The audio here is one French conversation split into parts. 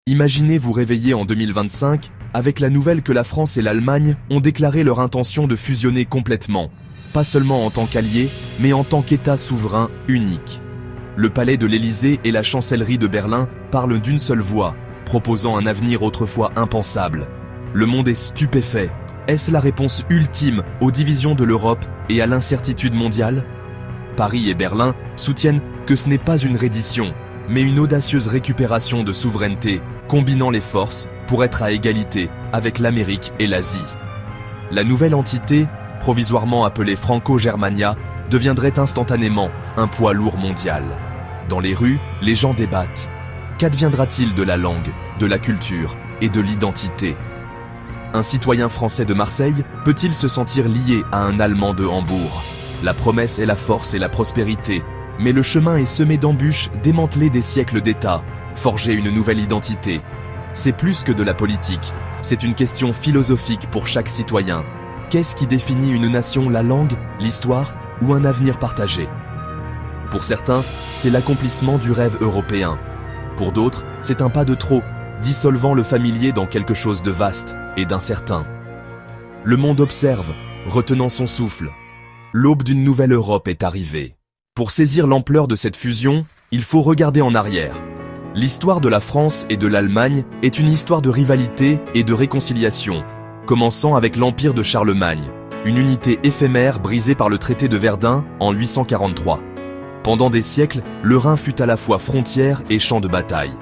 Imaginez vous réveiller en 2025 avec la nouvelle que la France et l'Allemagne ont déclaré leur intention de fusionner complètement, pas seulement en tant qu'alliés, mais en tant qu'État souverain unique. Le palais de l'Élysée et la chancellerie de Berlin parlent d'une seule voix, proposant un avenir autrefois impensable. Le monde est stupéfait. Est-ce la réponse ultime aux divisions de l'Europe et à l'incertitude mondiale? Paris et Berlin soutiennent que ce n'est pas une reddition, mais une audacieuse récupération de souveraineté, combinant les forces pour être à égalité avec l'Amérique et l'Asie. La nouvelle entité, provisoirement appelée Franco-Germania, deviendrait instantanément un poids lourd mondial. Dans les rues, les gens débattent. Qu'adviendra-t-il de la langue, de la culture et de l'identité? Un citoyen français de Marseille peut-il se sentir lié à un Allemand de Hambourg? La promesse est la force et la prospérité, mais le chemin est semé d'embûches, démanteler des siècles d'État, forger une nouvelle identité. C'est plus que de la politique, c'est une question philosophique pour chaque citoyen. Qu'est-ce qui définit une nation, la langue, l'histoire ou un avenir partagé? Pour certains, c'est l'accomplissement du rêve européen. Pour d'autres, c'est un pas de trop, dissolvant le familier dans quelque chose de vaste et d'incertain. Le monde observe, retenant son souffle. L'aube d'une nouvelle Europe est arrivée. Pour saisir l'ampleur de cette fusion, il faut regarder en arrière. L'histoire de la France et de l'Allemagne est une histoire de rivalité et de réconciliation, commençant avec l'Empire de Charlemagne, une unité éphémère brisée par le traité de Verdun en 843. Pendant des siècles, le Rhin fut à la fois frontière et champ de bataille.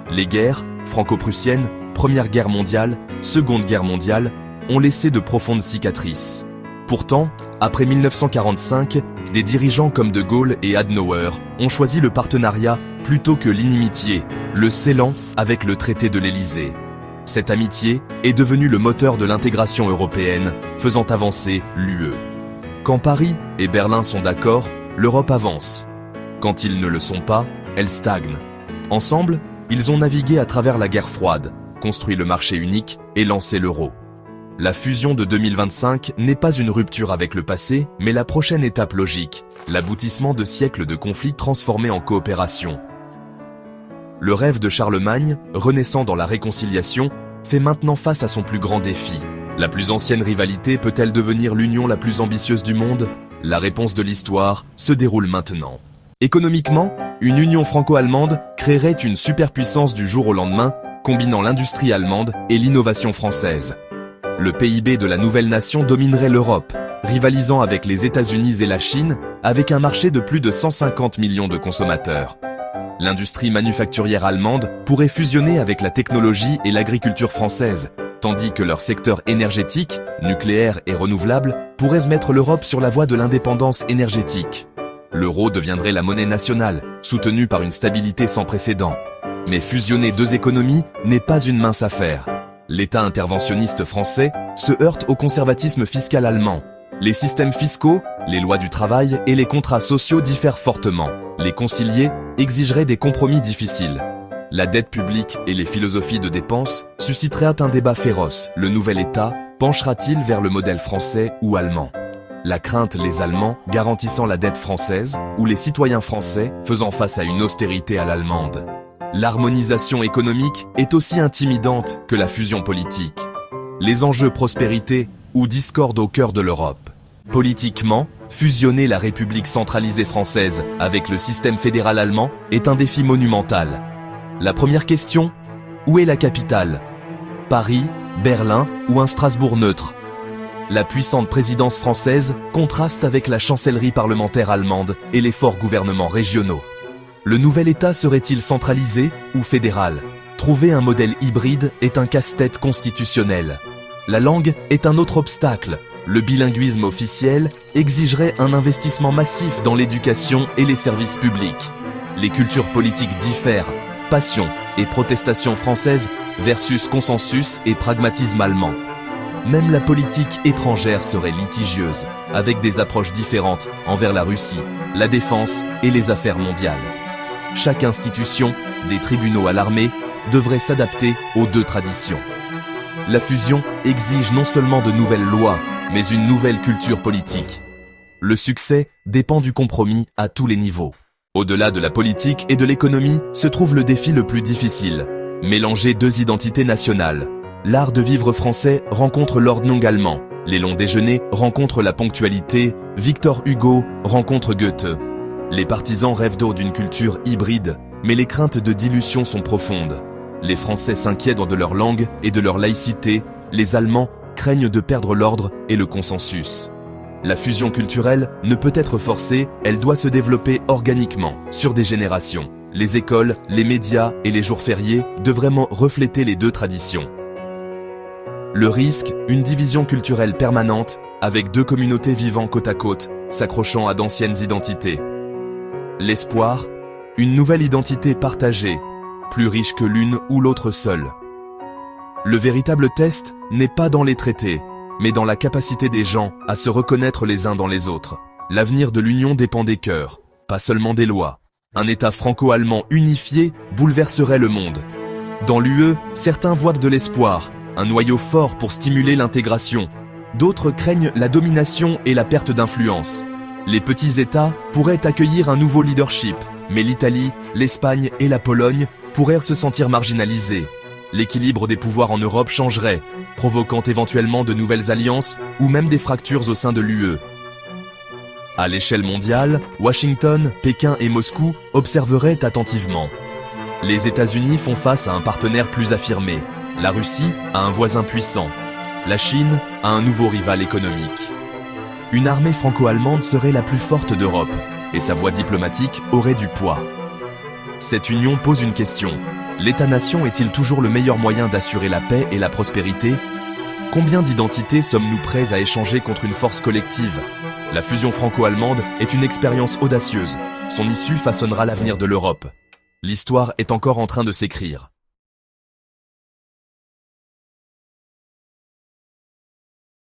Les guerres, franco-prussiennes, Première Guerre mondiale, Seconde Guerre mondiale, ont laissé de profondes cicatrices. Pourtant, après 1945, des dirigeants comme De Gaulle et Adenauer ont choisi le partenariat plutôt que l'inimitié, le scellant avec le traité de l'Élysée. Cette amitié est devenue le moteur de l'intégration européenne, faisant avancer l'UE. Quand Paris et Berlin sont d'accord, l'Europe avance. Quand ils ne le sont pas, elle stagne. Ensemble, ils ont navigué à travers la guerre froide, construit le marché unique et lancé l'euro. La fusion de 2025 n'est pas une rupture avec le passé, mais la prochaine étape logique, l'aboutissement de siècles de conflits transformés en coopération. Le rêve de Charlemagne, renaissant dans la réconciliation, fait maintenant face à son plus grand défi. La plus ancienne rivalité peut-elle devenir l'union la plus ambitieuse du monde? La réponse de l'histoire se déroule maintenant. Économiquement, une union franco-allemande créerait une superpuissance du jour au lendemain, combinant l'industrie allemande et l'innovation française. Le PIB de la nouvelle nation dominerait l'Europe, rivalisant avec les États-Unis et la Chine, avec un marché de plus de 150 millions de consommateurs. L'industrie manufacturière allemande pourrait fusionner avec la technologie et l'agriculture française, tandis que leur secteur énergétique, nucléaire et renouvelable, pourrait mettre l'Europe sur la voie de l'indépendance énergétique. L'euro deviendrait la monnaie nationale, soutenue par une stabilité sans précédent. Mais fusionner deux économies n'est pas une mince affaire. L'État interventionniste français se heurte au conservatisme fiscal allemand. Les systèmes fiscaux, les lois du travail et les contrats sociaux diffèrent fortement. Les concilier exigerait des compromis difficiles. La dette publique et les philosophies de dépenses susciteraient un débat féroce. Le nouvel État penchera-t-il vers le modèle français ou allemand? La crainte les Allemands garantissant la dette française ou les citoyens français faisant face à une austérité à l'allemande. L'harmonisation économique est aussi intimidante que la fusion politique. Les enjeux prospérité ou discorde au cœur de l'Europe. Politiquement, fusionner la République centralisée française avec le système fédéral allemand est un défi monumental. La première question, où est la capitale? Paris, Berlin ou un Strasbourg neutre? La puissante présidence française contraste avec la chancellerie parlementaire allemande et les forts gouvernements régionaux. Le nouvel État serait-il centralisé ou fédéral? Trouver un modèle hybride est un casse-tête constitutionnel. La langue est un autre obstacle. Le bilinguisme officiel exigerait un investissement massif dans l'éducation et les services publics. Les cultures politiques diffèrent, passion et protestation française versus consensus et pragmatisme allemand. Même la politique étrangère serait litigieuse, avec des approches différentes envers la Russie, la défense et les affaires mondiales. Chaque institution, des tribunaux à l'armée, devrait s'adapter aux deux traditions. La fusion exige non seulement de nouvelles lois, mais une nouvelle culture politique. Le succès dépend du compromis à tous les niveaux. Au-delà de la politique et de l'économie se trouve le défi le plus difficile, Mélanger deux identités nationales. L'art de vivre français rencontre l'ordre non allemand. Les longs déjeuners rencontrent la ponctualité. Victor Hugo rencontre Goethe. Les partisans rêvent d'une culture hybride, mais les craintes de dilution sont profondes. Les Français s'inquiètent de leur langue et de leur laïcité. Les Allemands craignent de perdre l'ordre et le consensus. La fusion culturelle ne peut être forcée, elle doit se développer organiquement, sur des générations. Les écoles, les médias et les jours fériés devraient refléter les deux traditions. Le risque, une division culturelle permanente, avec deux communautés vivant côte à côte, s'accrochant à d'anciennes identités. L'espoir, une nouvelle identité partagée, plus riche que l'une ou l'autre seule. Le véritable test n'est pas dans les traités, mais dans la capacité des gens à se reconnaître les uns dans les autres. L'avenir de l'Union dépend des cœurs, pas seulement des lois. Un État franco-allemand unifié bouleverserait le monde. Dans l'UE, certains voient de l'espoir, un noyau fort pour stimuler l'intégration. D'autres craignent la domination et la perte d'influence. Les petits États pourraient accueillir un nouveau leadership, mais l'Italie, l'Espagne et la Pologne pourraient se sentir marginalisés. L'équilibre des pouvoirs en Europe changerait, provoquant éventuellement de nouvelles alliances ou même des fractures au sein de l'UE. À l'échelle mondiale, Washington, Pékin et Moscou observeraient attentivement. Les États-Unis font face à un partenaire plus affirmé, la Russie à un voisin puissant, la Chine à un nouveau rival économique. Une armée franco-allemande serait la plus forte d'Europe, et sa voix diplomatique aurait du poids. Cette union pose une question. L'État-nation est-il toujours le meilleur moyen d'assurer la paix et la prospérité ? Combien d'identités sommes-nous prêts à échanger contre une force collective ? La fusion franco-allemande est une expérience audacieuse. Son issue façonnera l'avenir de l'Europe. L'histoire est encore en train de s'écrire.